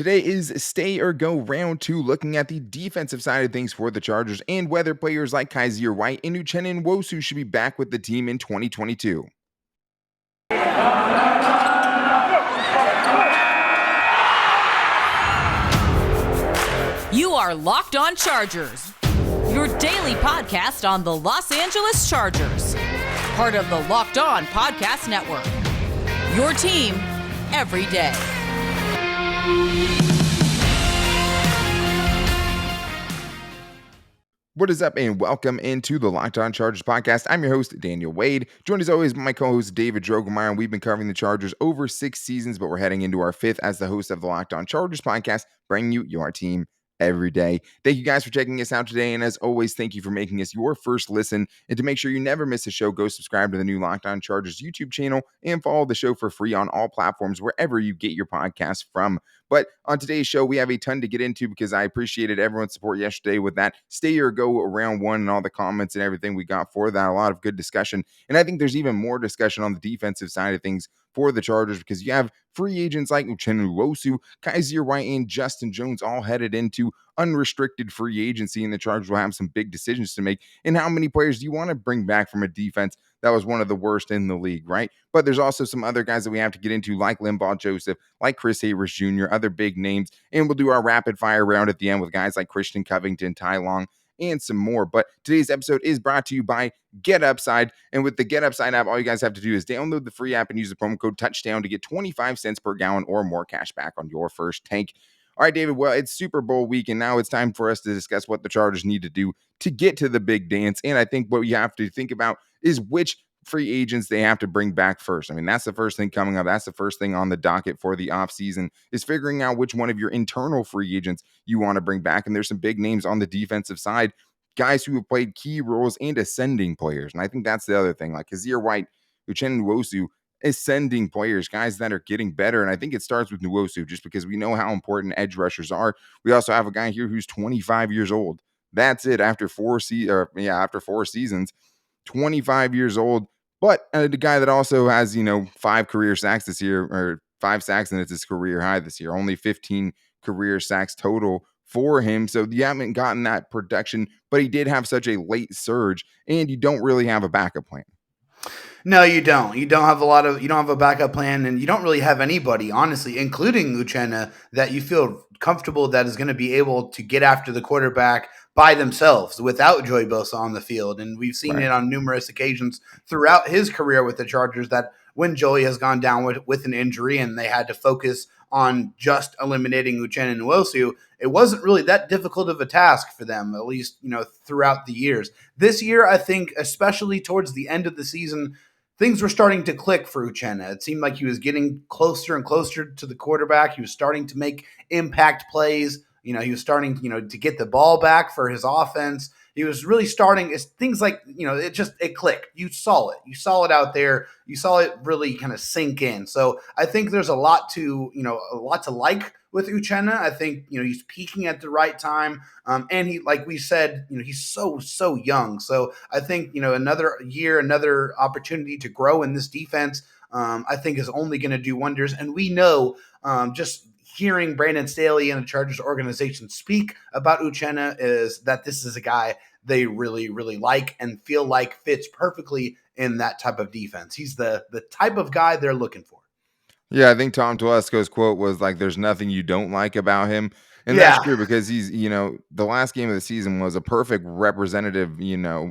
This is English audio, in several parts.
Today is stay or go round two, looking at the defensive side of things for the Chargers and whether players like Kyzir White and Uchenna Nwosu should be back with the team in 2022. You are Locked On Chargers, your daily podcast on the Los Angeles Chargers, part of the Locked On Podcast Network, your team every day. What is up, and welcome into the Locked On Chargers podcast. I'm your host, Daniel Wade, joined as always by my co-host, David Drogemeyer, and we've been covering the Chargers over 6 seasons, but we're heading into our 5th as the host of the Locked On Chargers podcast, bringing you your team every day. Thank you guys for checking us out today, and as always, thank you for making us your first listen. And to make sure you never miss a show, go subscribe to the new Locked On Chargers YouTube channel and follow the show for free on all platforms wherever you get your podcasts from. But on today's show, we have a ton to get into because I appreciated everyone's support yesterday with that stay or go around one and all the comments and everything we got for that. A lot of good discussion. And I think there's even more discussion on the defensive side of things for the Chargers because you have free agents like Uchenna Nwosu, Kyzir White, and Justin Jones all headed into unrestricted free agency, and the Chargers will have some big decisions to make. And how many players do you want to bring back from a defense that was one of the worst in the league, right? But there's also some other guys that we have to get into, like Linval Joseph, like Chris Hayworth Jr., other big names. And we'll do our rapid fire round at the end with guys like Christian Covington, Ty Long, and some more. But today's episode is brought to you by Get Upside. And with the Get Upside app, all you guys have to do is download the free app and use the promo code touchdown to get 25 cents per gallon or more cash back on your first tank. All right, David, well, it's Super Bowl week, and now it's time for us to discuss what the Chargers need to do to get to the big dance. And I think what you have to think about is which free agents they have to bring back first. I mean, that's the first thing coming up. That's the first thing on the docket for the offseason is figuring out which one of your internal free agents you want to bring back. And there's some big names on the defensive side, guys who have played key roles and ascending players. And I think that's the other thing, like Kyzir White, Uchenna Nwosu, ascending players, guys that are getting better. And I think it starts with Nwosu just because we know how important edge rushers are. We also have a guy here who's 25 years old. That's it after 4 seasons, 25 years old. But the guy that also has, 5 career sacks this year, or 5 sacks, and it's his career high this year. Only 15 career sacks total for him. So you haven't gotten that production, but he did have such a late surge, and you don't really have a backup plan. No, you don't. You don't have a backup plan, and you don't really have anybody, honestly, including Uchenna, that you feel comfortable that is going to be able to get after the quarterback by themselves without Joey Bosa on the field. And we've seen it on numerous occasions throughout his career with the Chargers that when Joey has gone down with an injury and they had to focus on just eliminating Uchenna Nwosu, it wasn't really that difficult of a task for them, at least, throughout the years. This year, I think, especially towards the end of the season, things were starting to click for Uchenna. It seemed like he was getting closer and closer to the quarterback. He was starting to make impact plays. He was starting, to get the ball back for his offense. He was really starting things like, it clicked. You saw it. You saw it out there. You saw it really kind of sink in. So I think there's a lot to like with Uchenna. I think, he's peaking at the right time. And he, like we said, he's so young. So I think, another year, another opportunity to grow in this defense, I think is only going to do wonders. And we know just hearing Brandon Staley and the Chargers organization speak about Uchenna is that this is a guy they really, really like and feel like fits perfectly in that type of defense. He's the type of guy they're looking for. Yeah, I think Tom Telesco's quote was like, there's nothing you don't like about him. And that's true because he's, the last game of the season was a perfect representative,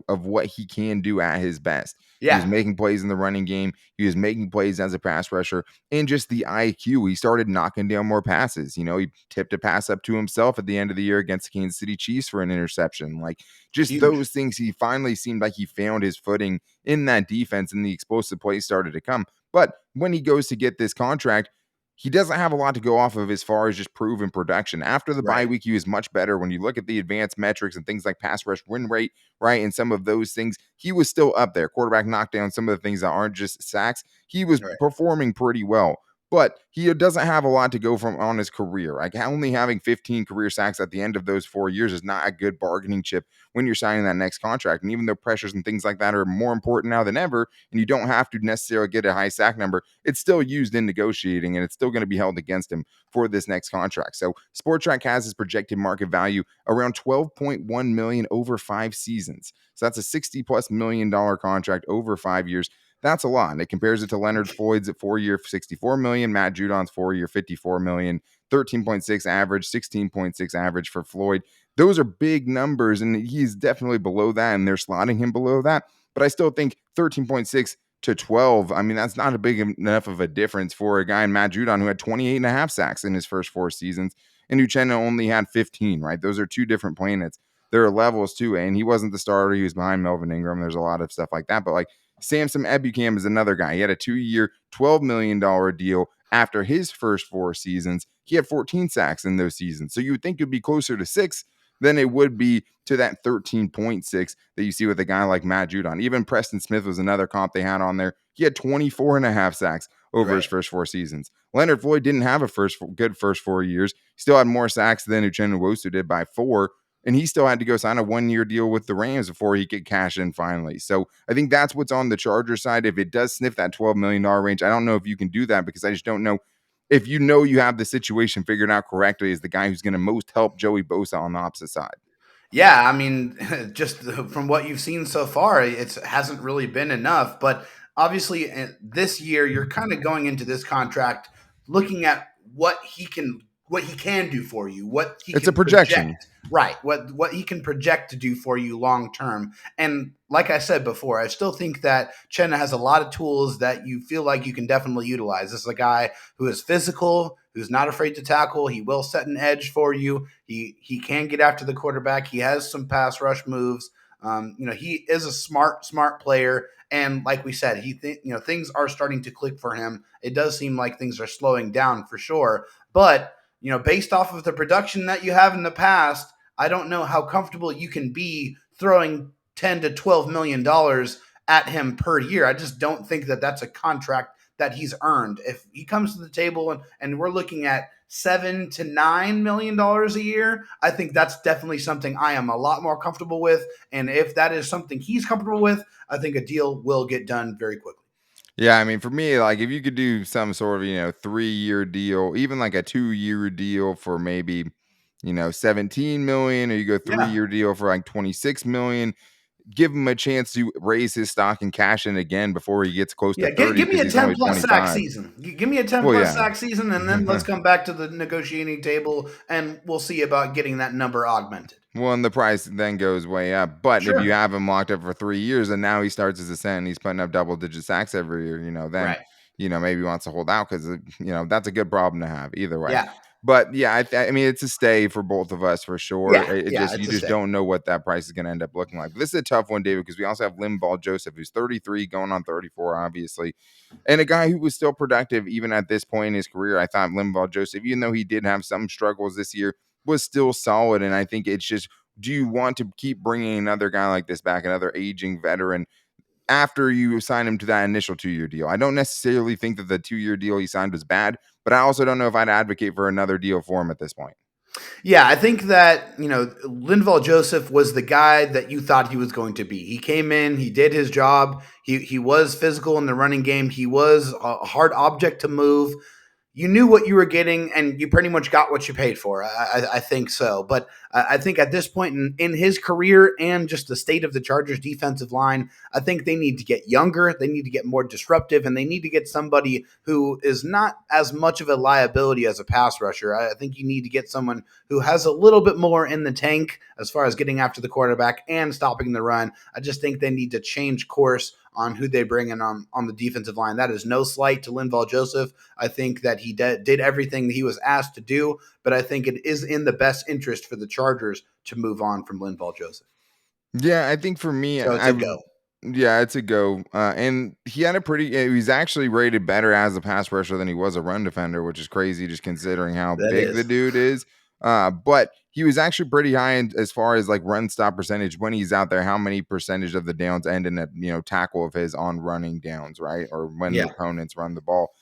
of what he can do at his best. Yeah. He was making plays in the running game. He was making plays as a pass rusher, and just the IQ. He started knocking down more passes. He tipped a pass up to himself at the end of the year against the Kansas City Chiefs for an interception. Like just huge. Those things, he finally seemed like he found his footing in that defense, and the explosive plays started to come. But when he goes to get this contract, he doesn't have a lot to go off of as far as just proven production. After the bye week, he was much better. When you look at the advanced metrics and things like pass rush win rate, right, and some of those things, he was still up there. Quarterback knockdown, some of the things that aren't just sacks, he was performing pretty well. but he doesn't have a lot to go from on his career. Like only having 15 career sacks at the end of those 4 years is not a good bargaining chip when you're signing that next contract. And even though pressures and things like that are more important now than ever, and you don't have to necessarily get a high sack number, it's still used in negotiating, and it's still going to be held against him for this next contract. So Sportrack has his projected market value around 12.1 million over 5 seasons. So that's a 60 plus $million contract over 5 years. That's a lot. And it compares it to Leonard Floyd's at 4-year, 64 million, Matt Judon's 4-year, 54 million, 13.6 average, 16.6 average for Floyd. Those are big numbers, and he's definitely below that, and they're slotting him below that. But I still think 13.6 to 12, I mean, that's not a big enough of a difference for a guy in Matt Judon who had 28 and a half sacks in his first 4 seasons, and Uchenna only had 15, right? Those are two different planets. There are levels too, and he wasn't the starter. He was behind Melvin Ingram. There's a lot of stuff like that, but like Samson Ebukam is another guy. He had a 2-year, $12 million deal after his first 4 seasons. He had 14 sacks in those seasons. So you would think it'd be closer to 6 than it would be to that 13.6 that you see with a guy like Matt Judon. Even Preston Smith was another comp they had on there. He had 24 and a half sacks over his first 4 seasons. Leonard Floyd didn't have a good first 4 years. He still had more sacks than Uchenna Nwosu did by 4. And he still had to go sign a 1-year deal with the Rams before he could cash in finally. So I think that's what's on the Chargers side. If it does sniff that $12 million range, I don't know if you can do that, because I just don't know if you have the situation figured out correctly as the guy who's going to most help Joey Bosa on the opposite side. Yeah, I mean, just from what you've seen so far, it hasn't really been enough. But obviously, this year you're kind of going into this contract looking at what he can do for you, what he It's can a projection. project, right? What he can project to do for you long term. And like I said before, I still think that Uchenna has a lot of tools that you feel like you can definitely utilize. This is a guy who is physical, who's not afraid to tackle. He will set an edge for you. He can get after the quarterback. He has some pass rush moves. He is a smart player. And like we said, things are starting to click for him. It does seem like things are slowing down for sure. But, based off of the production that you have in the past, I don't know how comfortable you can be throwing $10 to $12 million at him per year. I just don't think that that's a contract that he's earned. If he comes to the table and we're looking at $7 to $9 million a year, I think that's definitely something I am a lot more comfortable with. And if that is something he's comfortable with, I think a deal will get done very quickly. Yeah, I mean, for me, like if you could do some sort of, 3-year deal, even like a 2-year deal for maybe, 17 million, or you go Yeah. 3-year deal for like 26 million, give him a chance to raise his stock and cash in again before he gets close to Yeah, 30, give me because a he's 10 only plus sack 25. season. Give me a 10 Well, plus yeah. sack season, and then let's come back to the negotiating table and we'll see about getting that number augmented. Well, and the price then goes way up. But if you Sure. have him locked up for 3 years and now he starts his ascent and he's putting up double-digit sacks every year, then, Right. maybe he wants to hold out, because, that's a good problem to have either way. Yeah. But yeah, I mean, it's a stay for both of us for sure. Yeah. It Yeah. just, you It's a just stay. don't know what that price is going to end up looking like. But this is a tough one, David, because we also have Linval Joseph, who's 33, going on 34, obviously, and a guy who was still productive even at this point in his career. I thought Linval Joseph, even though he did have some struggles this year, was still solid. And I think it's just, do you want to keep bringing another guy like this back, another aging veteran, after you sign him to that initial 2-year deal? I don't necessarily think that the 2-year deal he signed was bad, but I also don't know if I'd advocate for another deal for him at this point. Yeah, I think that, Linval Joseph was the guy that you thought he was going to be. He came in, he did his job. He was physical in the running game. He was a hard object to move. You knew what you were getting, and you pretty much got what you paid for. I think so. But I think at this point in his career and just the state of the Chargers defensive line, I think they need to get younger. They need to get more disruptive, and they need to get somebody who is not as much of a liability as a pass rusher. I think you need to get someone who has a little bit more in the tank as far as getting after the quarterback and stopping the run. I just think they need to change course on who they bring in on the defensive line. That is no slight to Linval Joseph. I think that he did everything that he was asked to do, but I think it is in the best interest for the Chargers to move on from Linval Joseph. Yeah, I think for me, So it's a go. yeah, it's a go. And he had a pretty, he's actually rated better as a pass rusher than he was a run defender, which is crazy just considering how That big the is. dude is. But he was actually pretty high as far as like run stop percentage when he's out there. How many percentage of the downs end in a tackle of his on running downs, right? Or when the Yeah. opponents run the ball.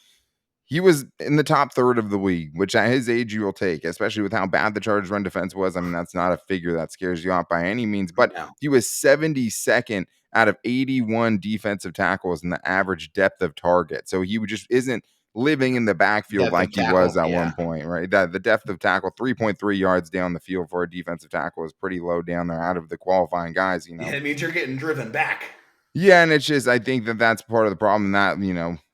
He was in the top third of the league, which at his age you will take, especially with how bad the Chargers run defense was. I mean, that's not a figure that scares you off by any means, but No. he was 72nd out of 81 defensive tackles in the average depth of target. So he just isn't living in the backfield Depth like of he was tackle. at Yeah. one point, right? That the depth of tackle, 3.3 yards down the field for a defensive tackle is pretty low down there out of the qualifying guys, Yeah, it means you're getting driven back. Yeah, and it's just I think that that's part of the problem that,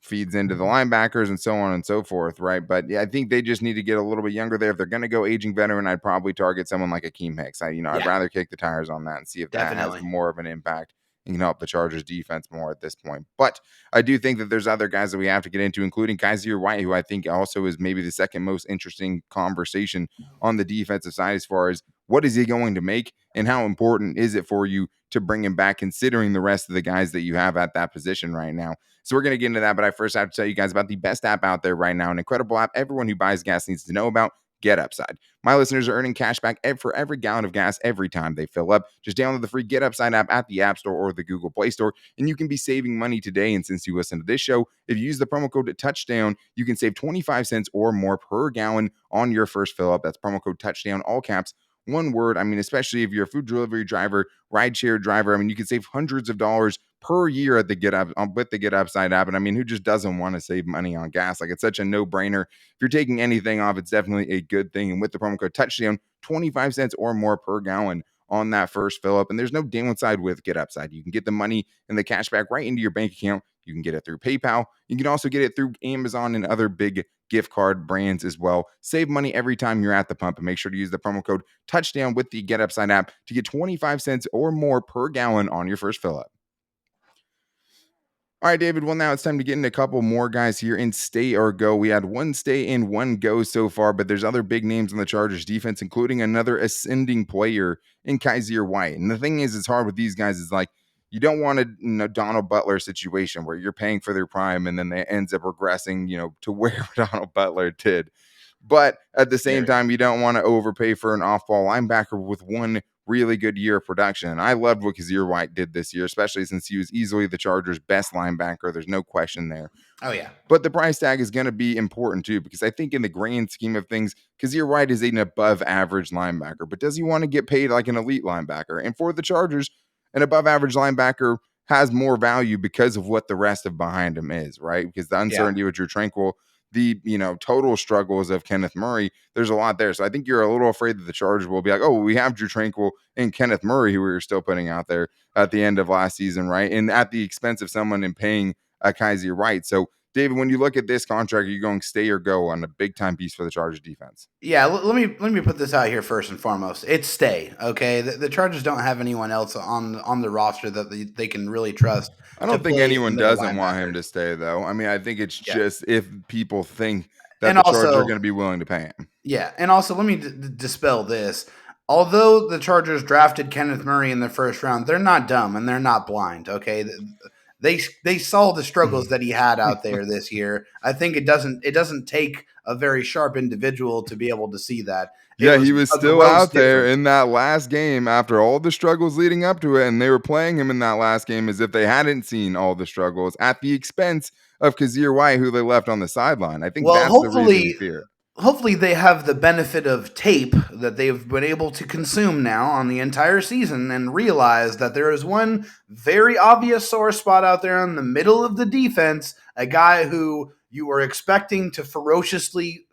feeds into the linebackers and so on and so forth, right? But yeah, I think they just need to get a little bit younger there. If they're going to go aging veteran, I'd probably target someone like Akeem Hicks. I'd Yeah, rather kick the tires on that and see if that has definitely. more of an impact and can help the Chargers defense more at this point. But I do think that there's other guys that we have to get into, including Kyzir White, who I think also is maybe the second most interesting conversation on the defensive side as far as what is he going to make and how important is it for you to bring him back, considering the rest of the guys that you have at that position right now. So we're going to get into that, but I first have to tell you guys about the best app out there right now, an incredible app everyone who buys gas needs to know about. Get Upside. My listeners are earning cash back for every gallon of gas every time they fill up. Just download the free Get Upside app at the App Store or the Google Play Store, and you can be saving money today. And since you listen to this show, if you use the promo code Touchdown, you can save 25 cents or more per gallon on your first fill up. That's promo code Touchdown, all caps, one word. I mean, especially if you're a food delivery driver, rideshare driver, I mean, you can save hundreds of dollars per year at the with the Get Upside app. And I mean, who just doesn't want to save money on gas? Like, it's such a no-brainer. If you're taking anything off, it's definitely a good thing. And with the promo code Touchdown, 25 cents or more per gallon on that first fill up. And there's no downside with Get Upside. You can get the money and the cash back right into your bank account. You can get it through PayPal. You can also get it through Amazon and other big gift card brands as well. Save money every time you're at the pump, and make sure to use the promo code Touchdown with the Get Upside app to get 25 cents or more per gallon on your first fill up. All right, David. Well, now it's time to get into a couple more guys here in stay or go. We had one stay and one go so far, but there's other big names on the Chargers defense, including another ascending player in Kyzir White. And the thing is, it's hard with these guys. Is like you don't want a Donald Butler situation where you're paying for their prime and then they ends up regressing, to where Donald Butler did. But at the same time, you don't want to overpay for an off-ball linebacker with one really good year of production. And I loved what Kyzir White did this year, especially since he was easily the Chargers' best linebacker. There's no question there. Oh, yeah. But the price tag is going to be important too, because I think in the grand scheme of things, Kyzir White is an above average linebacker. But does he want to get paid like an elite linebacker? And for the Chargers, an above average linebacker has more value because of what the rest of behind him is, right? Because the uncertainty with Drew Tranquil, the total struggles of Kenneth Murray, there's a lot there. So I think you're a little afraid that the Chargers will be like, oh, we have Drew Tranquil and Kenneth Murray, who we were still putting out there at the end of last season, right? And at the expense of someone and paying a Kyzir White. So David, when you look at this contract, are you going stay or go on a big time piece for the Chargers defense? Yeah, let me put this out here first and foremost. It's stay, okay? The Chargers don't have anyone else on the roster that they can really trust I to don't think play anyone middle doesn't want him linebacker. to stay, though. I mean, I think it's Yeah, just if people think that and the Chargers are also going to be willing to pay him. yeah, and also let me dispel this. Although the Chargers drafted Kenneth Murray in the first round, they're not dumb and they're not blind. Okay, they saw the struggles that he had out there this year. I think it doesn't take a very sharp individual to be able to see that. It Yeah, he was was a still gross out there difference. in that last game after all the struggles leading up to it, and they were playing him in that last game as if they hadn't seen all the struggles at the expense of Kyzir White, who they left on the sideline. I think Well, that's the reason you fear it. hopefully they have the benefit of tape that they've been able to consume now on the entire season and realize that there is one very obvious sore spot out there in the middle of the defense, a guy who you were expecting to ferociously,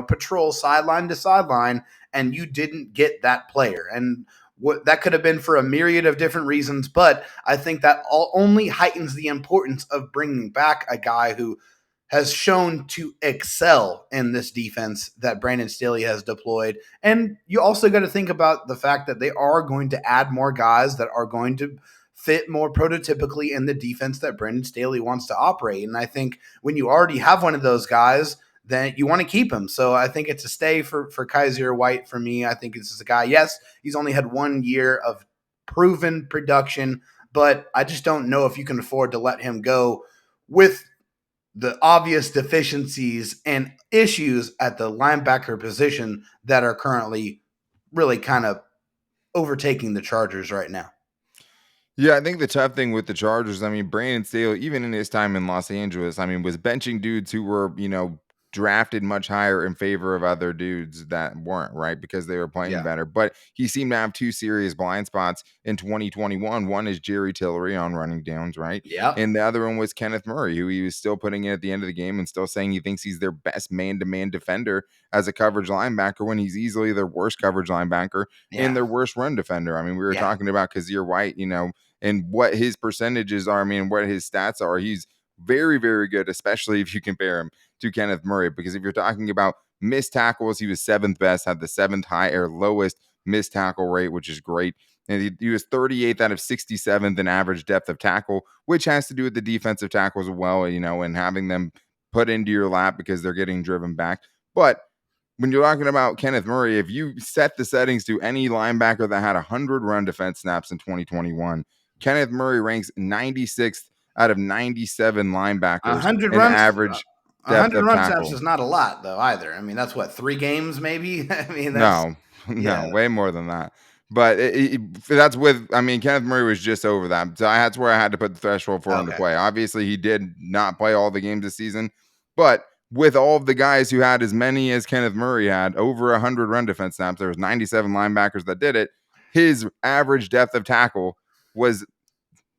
patrol sideline to sideline, and you didn't get that player. And what that could have been for a myriad of different reasons, but I think that only heightens the importance of bringing back a guy who has shown to excel in this defense that Brandon Staley has deployed. And you also got to think about the fact that they are going to add more guys that are going to fit more prototypically in the defense that Brandon Staley wants to operate. And I think when you already have one of those guys, then you want to keep him. So I think it's a stay for Kyzir White for me. I think this is a guy, yes, he's only had 1 year of proven production, but I just don't know if you can afford to let him go with the obvious deficiencies and issues at the linebacker position that are currently really kind of overtaking the Chargers right now. Yeah, I think the tough thing with the Chargers, I mean, Brandon Staley, even in his time in Los Angeles, I mean, was benching dudes who were, drafted much higher in favor of other dudes that weren't, right? Because they were playing Yeah. better. But he seemed to have two serious blind spots in 2021. One is Jerry Tillery on running downs, right? Yep. And the other one was Kenneth Murray, who he was still putting in at the end of the game and still saying he thinks he's their best man-to-man defender as a coverage linebacker when he's easily their worst coverage linebacker and Yeah. their worst run defender. I mean, we were Yeah. talking about Kyzir White, and what his percentages are. I mean, what his stats are. He's very, very good, especially if you compare him to Kenneth Murray, because if you're talking about missed tackles, he was seventh best, had the seventh high or lowest missed tackle rate, which is great. And he was 38th out of 67th in average depth of tackle, which has to do with the defensive tackles as well, and having them put into your lap because they're getting driven back. But when you're talking about Kenneth Murray, if you set the settings to any linebacker that had 100 run defense snaps in 2021, Kenneth Murray ranks 96th out of 97 A linebackers hundred in runs. average A depth hundred of run snaps tackle. is not a lot though either. I mean, that's what, 3 games maybe. I mean, that's No, no, yeah. way more than that. But that's with, I mean, Kenneth Murray was just over that. So that's where I had to put the threshold for him to Okay. play. Obviously, he did not play all the games this season, but with all of the guys who had as many as Kenneth Murray had, over 100 run defense snaps, there was 97 linebackers that did it. His average depth of tackle was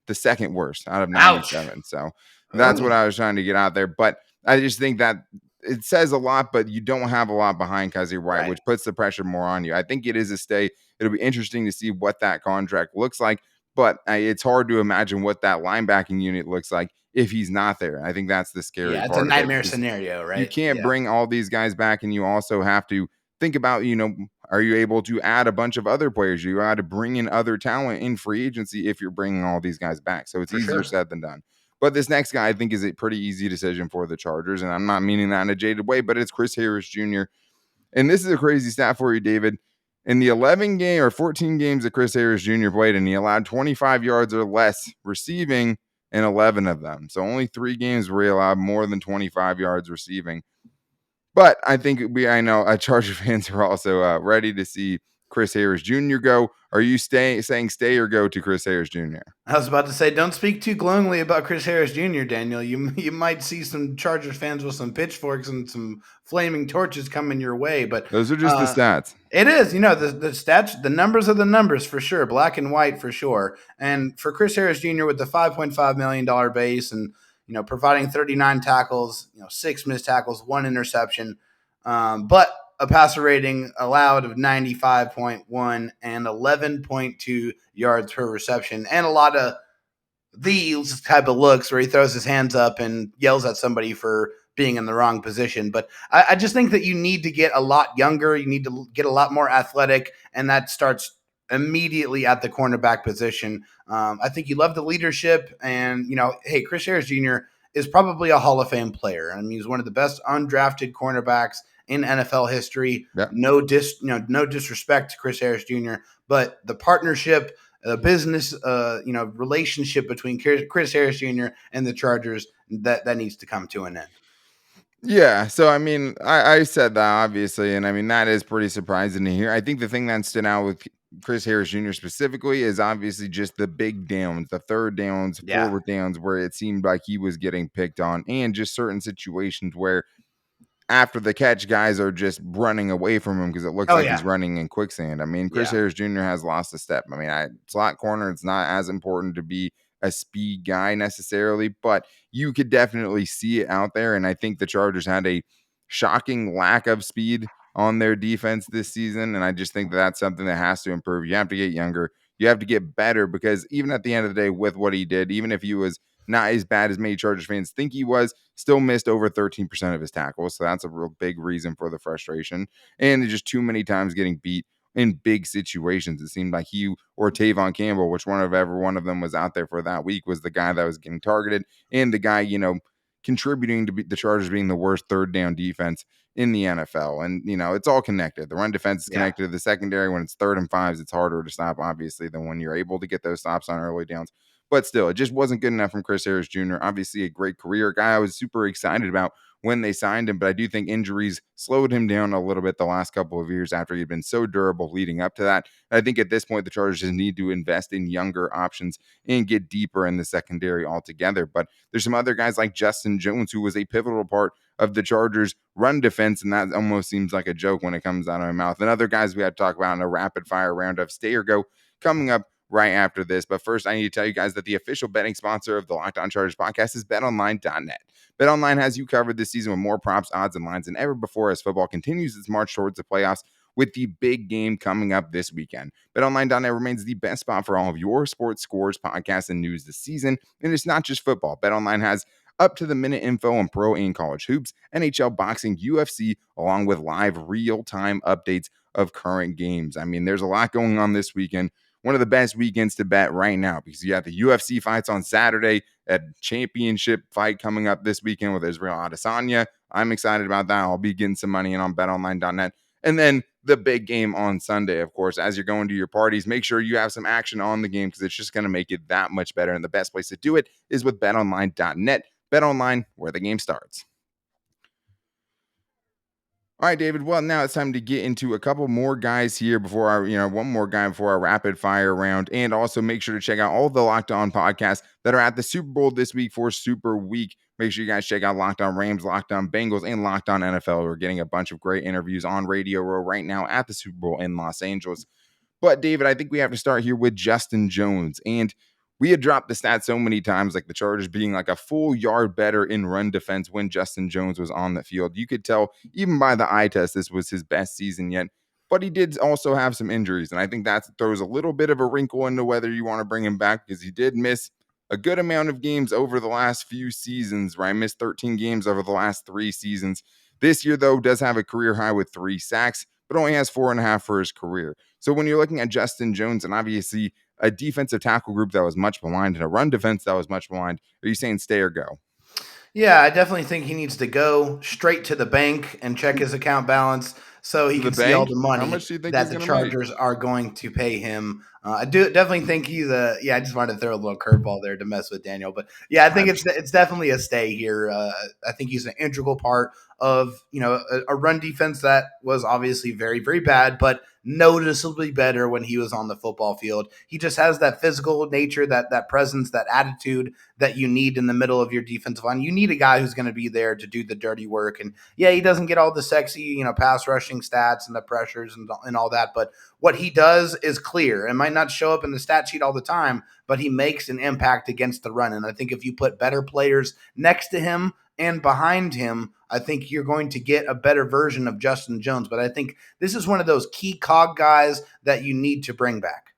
the second worst out of Ouch. 97. So that's Oh, what I was trying to get out there. But I just think that it says a lot, but you don't have a lot behind Kyzir White, right. which puts the pressure more on you. I think it is a stay. It'll be interesting to see what that contract looks like, but it's hard to imagine what that linebacking unit looks like if he's not there. I think that's the scary Yeah, it's a part of it nightmare because scenario, you right? can't Yeah, bring all these guys back, and you also have to think about, are you able to add a bunch of other players? You got to bring in other talent in free agency if you're bringing all these guys back. So it's for easier sure. said than done. But this next guy, I think, is a pretty easy decision for the Chargers, and I'm not meaning that in a jaded way, but it's Chris Harris Jr. And this is a crazy stat for you, David. In the 11 game or 14 games that Chris Harris Jr. played, and he allowed 25 yards or less receiving in 11 of them. So only 3 games where he allowed more than 25 yards receiving. But I think I know Charger fans are also ready to see Chris Harris Jr. go. Are you saying stay or go to Chris Harris Jr.? I was about to say, don't speak too glowingly about Chris Harris Jr., Daniel. You might see some Chargers fans with some pitchforks and some flaming torches coming your way. But Those are just the uh, stats. it is, the stats, the numbers are the numbers for sure, black and white for sure. And for Chris Harris Jr. with the $5.5 million base and providing 39 tackles, 6 missed tackles, 1 interception, but a passer rating allowed of 95.1 and 11.2 yards per reception, and a lot of these type of looks where he throws his hands up and yells at somebody for being in the wrong position. But I just think that you need to get a lot younger. You need to get a lot more athletic, and that starts immediately at the cornerback position. I think you love the leadership, and hey, Chris Harris Jr. is probably a Hall of Fame player. I mean, he's one of the best undrafted cornerbacks in NFL history. Yeah. No disrespect to Chris Harris Jr., but the partnership, the business, relationship between Chris Harris Jr. and the Chargers that needs to come to an end. Yeah. So, I mean, I said that obviously, and I mean, that is pretty surprising to hear. I think the thing that stood out with Chris Harris Jr. specifically is obviously just the big downs, the third downs, Yeah. forward downs, where it seemed like he was getting picked on, and just certain situations where after the catch, guys are just running away from him because it looks Oh like he's yeah. running in quicksand. I mean, Chris Yeah. Harris Jr. has lost a step. I mean, slot corner, it's not as important to be a speed guy necessarily, but you could definitely see it out there. And I think the Chargers had a shocking lack of speed on their defense this season. And I just think that that's something that has to improve. You have to get younger, you have to get better, because even at the end of the day, with what he did, even if he was not as bad as many Chargers fans think he was, still missed over 13% of his tackles. So that's a real big reason for the frustration. And just too many times getting beat in big situations. It seemed like he or Tavon Campbell, which ever one of them was out there for that week, was the guy that was getting targeted, and the guy, contributing to the Chargers being the worst third down defense in the NFL. And, it's all connected. The run defense is Yeah. connected to the secondary. When it's 3rd and 5s, it's harder to stop, obviously, than when you're able to get those stops on early downs. But still, it just wasn't good enough from Chris Harris Jr. Obviously, a great career guy. I was super excited about when they signed him, but I do think injuries slowed him down a little bit the last couple of years after he'd been so durable leading up to that. And I think at this point, the Chargers just need to invest in younger options and get deeper in the secondary altogether. But there's some other guys like Justin Jones, who was a pivotal part of the Chargers run defense, and that almost seems like a joke when it comes out of my mouth. And other guys we had to talk about in a rapid fire round of stay or go coming up right after this. But first, I need to tell you guys that the official betting sponsor of the Locked On Chargers podcast is BetOnline.net. BetOnline has you covered this season with more props, odds, and lines than ever before as football continues its march towards the playoffs with the big game coming up this weekend. BetOnline.net remains the best spot for all of your sports scores, podcasts, and news this season. And it's not just football. BetOnline has up-to-the-minute info on pro and college hoops, NHL, boxing, UFC, along with live real-time updates of current games. I mean, there's a lot going on this weekend. One of the best weekends to bet right now because you have the UFC fights on Saturday, a championship fight coming up this weekend with Israel Adesanya. I'm excited about that. I'll be getting some money in on betonline.net. And then the big game on Sunday, of course, as you're going to your parties, make sure you have some action on the game because it's just going to make it that much better. And the best place to do it is with betonline.net. BetOnline, where the game starts. All right, David. Well, now it's time to get into a couple more guys here before one more guy before our rapid fire round. And also make sure to check out all the Locked On podcasts that are at the Super Bowl this week for Super Week. Make sure you guys check out Locked On Rams, Locked On Bengals, and Locked On NFL. We're getting a bunch of great interviews on Radio Row right now at the Super Bowl in Los Angeles. But David, I think we have to start here with Justin Jones. And we had dropped the stats so many times, like the Chargers being like a full yard better in run defense when Justin Jones was on the field. You could tell even by the eye test, this was his best season yet. But he did also have some injuries. And I think that throws a little bit of a wrinkle into whether you want to bring him back because he did miss a good amount of games over the last few seasons, right? Missed 13 games over the last 3 seasons. This year, though, does have a career high with 3 sacks, but only has 4.5 for his career. So when you're looking at Justin Jones and obviously a defensive tackle group that was much maligned and a run defense that was much maligned, are you saying stay or go? Yeah, I definitely think he needs to go straight to the bank and check his account balance so he To the can see all bank? the How money much do you think that he's the going to make? Chargers are going to pay him. I do definitely think he's a. Yeah, I just wanted to throw a little curveball there to mess with Daniel, but yeah, I think it's definitely a stay here. I think he's an integral part of a run defense that was obviously very, very bad, but noticeably better when he was on the football field. He just has that physical nature, that presence, that attitude that you need in the middle of your defensive line. You need a guy who's going to be there to do the dirty work. And yeah, he doesn't get all the sexy, pass rushing stats and the pressures and all that, but what he does is clear. It might not show up in the stat sheet all the time, but he makes an impact against the run. And I think if you put better players next to him and behind him, I think you're going to get a better version of Justin Jones. But I think this is one of those key cog guys that you need to bring back.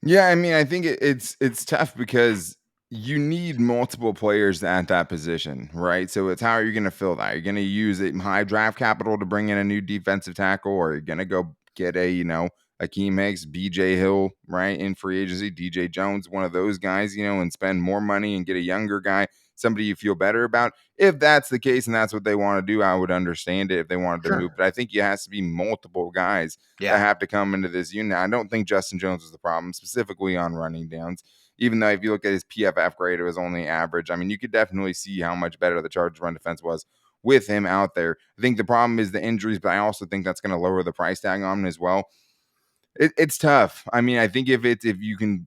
Yeah, I mean, I think it's tough because you need multiple players at that position, right? So it's how are you going to fill that? You're going to use high draft capital to bring in a new defensive tackle, or you're going to go get Akeem Hicks, BJ Hill, right, in free agency, DJ Jones, one of those guys, and spend more money and get a younger guy, somebody you feel better about. If that's the case and that's what they want to do, I would understand it if they wanted to move. But I think it has to be multiple guys that have to come into this unit. I don't think Justin Jones was the problem, specifically on running downs. Even though if you look at his PFF grade, it was only average. I mean, you could definitely see how much better the Chargers run defense was with him out there. I think the problem is the injuries, but I also think that's going to lower the price tag on him as well. It's tough. I mean, I think if you can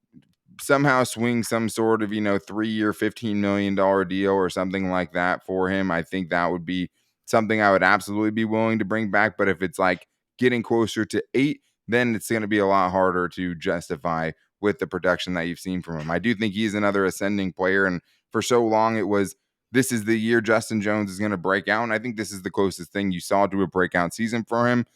somehow swing some sort of 3-year $15 million deal or something like that for him, I think that would be something I would absolutely be willing to bring back. But if it's like getting closer to 8, then it's going to be a lot harder to justify with the production that you've seen from him. I do think he's another ascending player, and for so long it was this is the year Justin Jones is going to break out, and I think this is the closest thing you saw to a breakout season from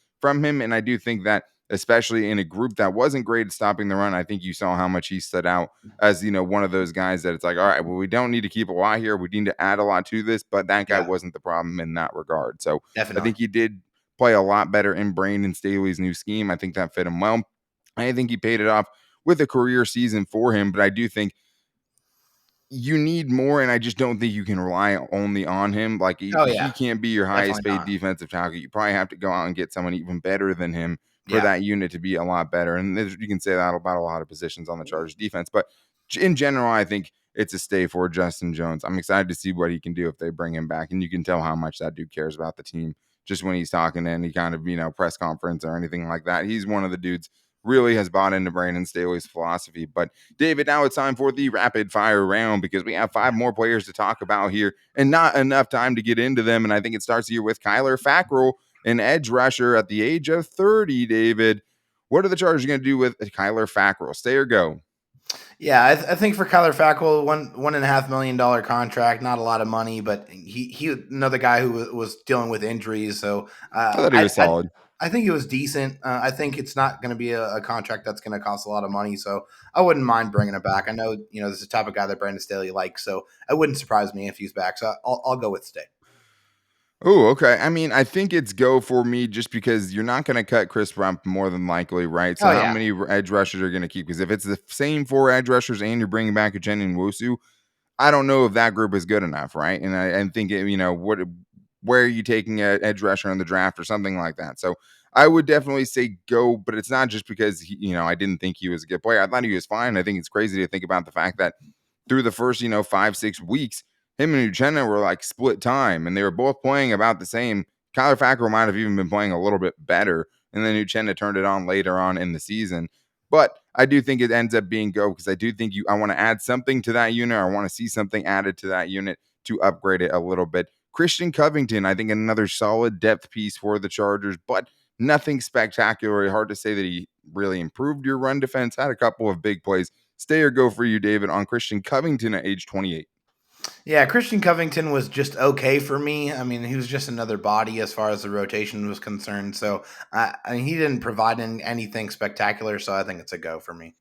him. And I do think that especially in a group that wasn't great at stopping the run, I think you saw how much he stood out as, one of those guys that it's like, all right, well, we don't need to keep a lot here. We need to add a lot to this, but that guy wasn't the problem in that regard. So Definitely. I think he did play a lot better in Brandon Staley's new scheme. I think that fit him well. I think he paid it off with a career season for him, but I do think you need more, and I just don't think you can rely only on him. Like he can't be your highest paid defensive tackle. You probably have to go out and get someone even better than him for that unit to be a lot better. And you can say that about a lot of positions on the Chargers defense. But in general, I think it's a stay for Justin Jones. I'm excited to see what he can do if they bring him back. And you can tell how much that dude cares about the team just when he's talking to any kind of, press conference or anything like that. He's one of the dudes really has bought into Brandon Staley's philosophy. But David, now it's time for the rapid fire round because we have 5 more players to talk about here and not enough time to get into them. And I think it starts here with Kyler Fackrell, an edge rusher at the age of 30, David. What are the Chargers going to do with Kyler Fackrell? Stay or go? Yeah, I think for Kyler Fackrell, $1.5 million contract, not a lot of money, but he another guy who was dealing with injuries, so I thought he was solid. I think it was decent. I think it's not going to be a contract that's going to cost a lot of money, so I wouldn't mind bringing it back. I know this is the type of guy that Brandon Staley likes, so it wouldn't surprise me if he's back. So I'll go with stay. Oh, okay. I mean, I think it's go for me just because you're not going to cut Chris Rump more than likely, right? So Oh how yeah, many edge rushers are going to keep? Because if it's the same 4 edge rushers and you're bringing back Uchenna Nwosu, I don't know if that group is good enough, right? And I think where are you taking an edge rusher in the draft or something like that? So I would definitely say go, but it's not just because I didn't think he was a good player. I thought he was fine. I think it's crazy to think about the fact that through the first 5-6 weeks, him and Uchenna were like split time, and they were both playing about the same. Kyler Fackrell might have even been playing a little bit better, and then Uchenna turned it on later on in the season. But I do think it ends up being go because I do think I want to add something to that unit. I want to see something added to that unit to upgrade it a little bit. Christian Covington, I think another solid depth piece for the Chargers, but nothing spectacular. Hard to say that he really improved your run defense. Had a couple of big plays. Stay or go for you, David, on Christian Covington at age 28. yeah. Christian Covington was just okay for me. I mean, he was just another body as far as the rotation was concerned. So I mean, he didn't provide anything spectacular. So I think it's a go for me.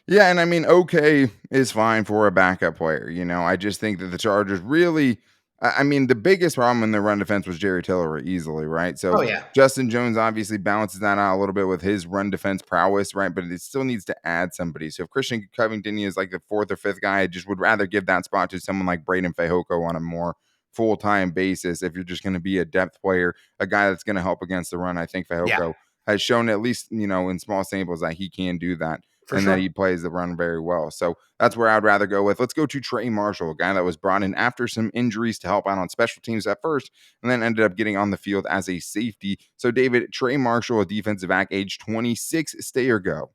Yeah, and I mean, okay is fine for a backup player. I just think that the Chargers really, I mean, the biggest problem in their run defense was Jerry Tillery easily, right? So Oh yeah, Justin Jones obviously balances that out a little bit with his run defense prowess, right? But it still needs to add somebody. So if Christian Covington is like the 4th or 5th guy, I just would rather give that spot to someone like Braden Fehoko on a more full-time basis. If you're just going to be a depth player, a guy that's going to help against the run, I think yeah, Fehoko has shown at least, in small samples that he can do that for and that he sure. plays the run very well. So that's where I'd rather go with. Let's go to Trey Marshall, a guy that was brought in after some injuries to help out on special teams at first, and then ended up getting on the field as a safety. So David, Trey Marshall, a defensive back, age 26, stay or go?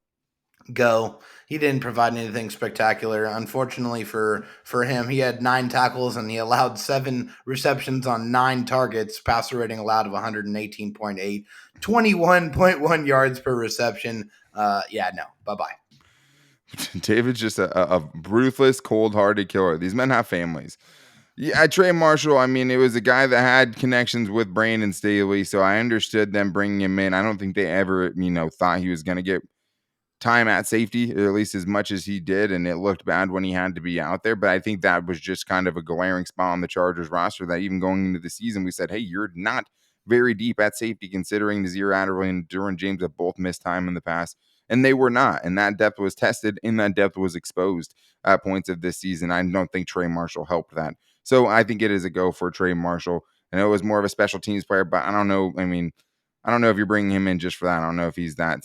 Go. He didn't provide anything spectacular. Unfortunately for him, he had 9 tackles and he allowed 7 receptions on 9 targets, passer rating allowed of 118.8, 21.1 yards per reception. Yeah, no. Bye-bye. David's just a ruthless, cold-hearted killer. These men have families. Yeah, Trey Marshall, I mean, it was a guy that had connections with Brandon Staley, so I understood them bringing him in. I don't think they ever, thought he was going to get time at safety, or at least as much as he did, and it looked bad when he had to be out there. But I think that was just kind of a glaring spot on the Chargers roster that even going into the season, we said, hey, you're not very deep at safety considering Nazir Adderley and Derwin James have both missed time in the past. And they were not. And that depth was tested and that depth was exposed at points of this season. I don't think Trey Marshall helped that. So I think it is a go for Trey Marshall. I know it was more of a special teams player, but I don't know. I mean, I don't know if you're bringing him in just for that. I don't know if he's that,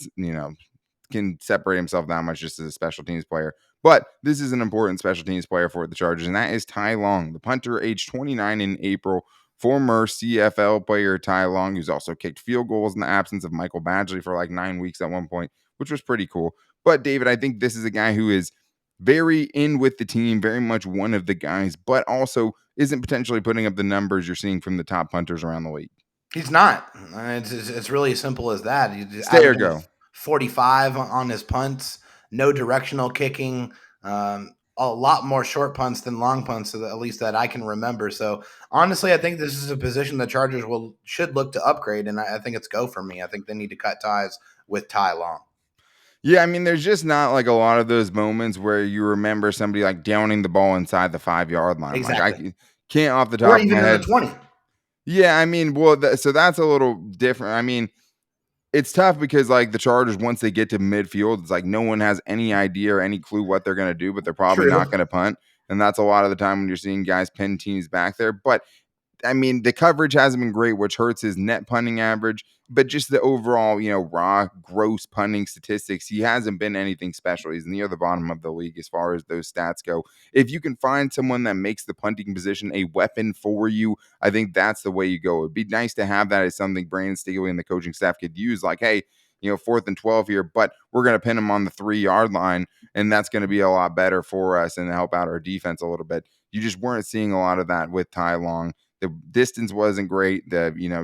can separate himself that much just as a special teams player. But this is an important special teams player for the Chargers, and that is Ty Long, the punter, age 29 in April. Former CFL player Ty Long, who's also kicked field goals in the absence of Michael Badgley for like 9 weeks at one point, which was pretty cool. But David, I think this is a guy who is very in with the team, very much one of the guys, but also isn't potentially putting up the numbers you're seeing from the top punters around the league. He's not. It's really as simple as that. He's Stay or averaging go? 45 on his punts, no directional kicking, a lot more short punts than long punts, at least that I can remember. So honestly, I think this is a position the Chargers should look to upgrade, and I think it's go for me. I think they need to cut ties with Ty Long. Yeah, I mean, there's just not like a lot of those moments where you remember somebody like downing the ball inside the 5-yard line. Like Exactly. can't off the Or top of even my in the head. 20. Yeah, I mean, well, so that's a little different. I mean, it's tough because like the Chargers, once they get to midfield, it's like no one has any idea or any clue what they're going to do, but they're probably not True. going to punt. And that's a lot of the time when you're seeing guys pin teams back there. But I mean, the coverage hasn't been great, which hurts his net punting average. but just the overall, raw, gross punting statistics, he hasn't been anything special. He's near the bottom of the league as far as those stats go. If you can find someone that makes the punting position a weapon for you, I think that's the way you go. It'd be nice to have that as something Brandon Staley and the coaching staff could use. Like, hey, 4th and 12 here, but we're going to pin him on the 3-yard line, and that's going to be a lot better for us and help out our defense a little bit. You just weren't seeing a lot of that with Ty Long. The distance wasn't great.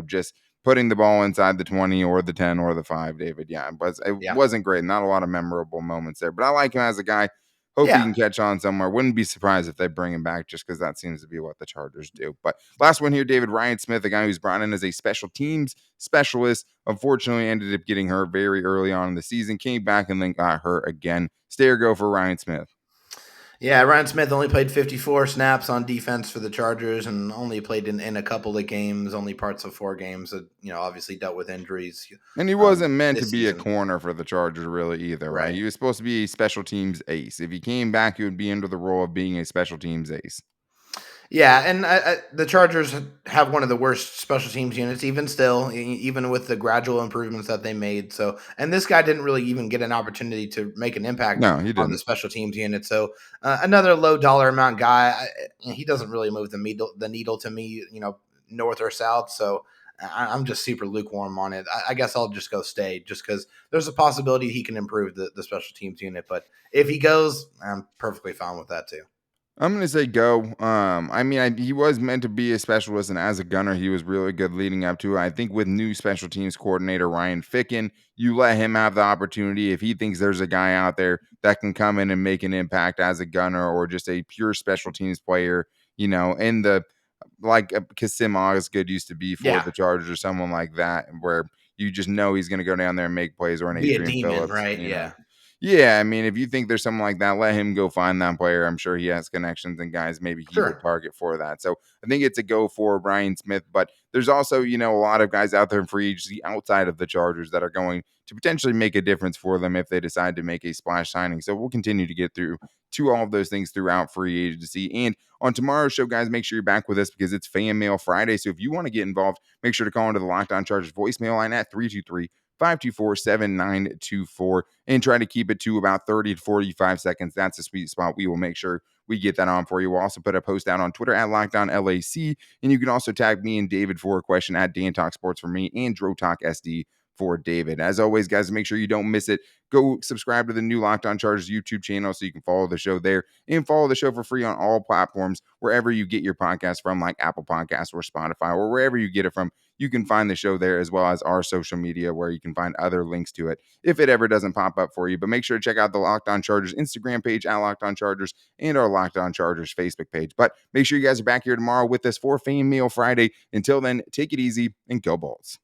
Just putting the ball inside the 20 or the 10 or the 5, David. Yeah, it Yeah. wasn't great. Not a lot of memorable moments there, but I like him as a guy. Hope he Yeah. can catch on somewhere. Wouldn't be surprised if they bring him back just because that seems to be what the Chargers do. But last one here, David, Ryan Smith, a guy who's brought in as a special teams specialist, unfortunately ended up getting hurt very early on in the season, came back and then got hurt again. Stay or go for Ryan Smith. Yeah, Ryan Smith only played 54 snaps on defense for the Chargers and only played in a couple of games, only parts of 4 games that, obviously dealt with injuries And he wasn't meant to this be a season. corner for the Chargers really either, right? Right. He was supposed to be a special teams ace. If he came back, he would be under the role of being a special teams ace. Yeah, and the Chargers have one of the worst special teams units, even still, even with the gradual improvements that they made. So, and this guy didn't really even get an opportunity to make an impact No, he on the didn't. special teams unit. So, another low dollar amount guy. He doesn't really move the needle to me, north or south. So, I'm just super lukewarm on it. I guess I'll just go stay, just because there's a possibility he can improve the special teams unit. But if he goes, I'm perfectly fine with that too. I'm gonna say go. He was meant to be a specialist, and as a gunner, he was really good leading up to it. I think with new special teams coordinator Ryan Ficken, you let him have the opportunity. If he thinks there's a guy out there that can come in and make an impact as a gunner or just a pure special teams player, in the like Kasim Osgood used to be for Yeah, the Chargers or someone like that, where you just know he's going to go down there and make plays, or an be a Adrian demon, right? Phillips. Yeah, Yeah, I mean, if you think there's something like that, let him go find that player. I'm sure he has connections and guys maybe he would sure. target for that. So I think it's a go for Ryan Smith, but there's also, a lot of guys out there in free agency outside of the Chargers that are going to potentially make a difference for them if they decide to make a splash signing. So we'll continue to get through to all of those things throughout free agency. And on tomorrow's show, guys, make sure you're back with us because it's Fan Mail Friday. So if you want to get involved, make sure to call into the Locked On Chargers voicemail line at 323-524-7924 and try to keep it to about 30 to 45 seconds. That's a sweet spot. We will make sure we get that on for you. We'll also put a post out on Twitter at LockedOnLAC, and you can also tag me and David for a question at Dan Talk Sports for me and Dro Talk SD for David. As always, guys, make sure you don't miss it. Go subscribe to the new Locked On Chargers YouTube channel so you can follow the show there and follow the show for free on all platforms, wherever you get your podcast from, like Apple Podcasts or Spotify or wherever you get it from. You can find the show there, as well as our social media where you can find other links to it if it ever doesn't pop up for you. But make sure to check out the Locked On Chargers Instagram page at Locked On Chargers and our Locked On Chargers Facebook page. But make sure you guys are back here tomorrow with us for Fan Mail Friday. Until then, take it easy and go Bulls.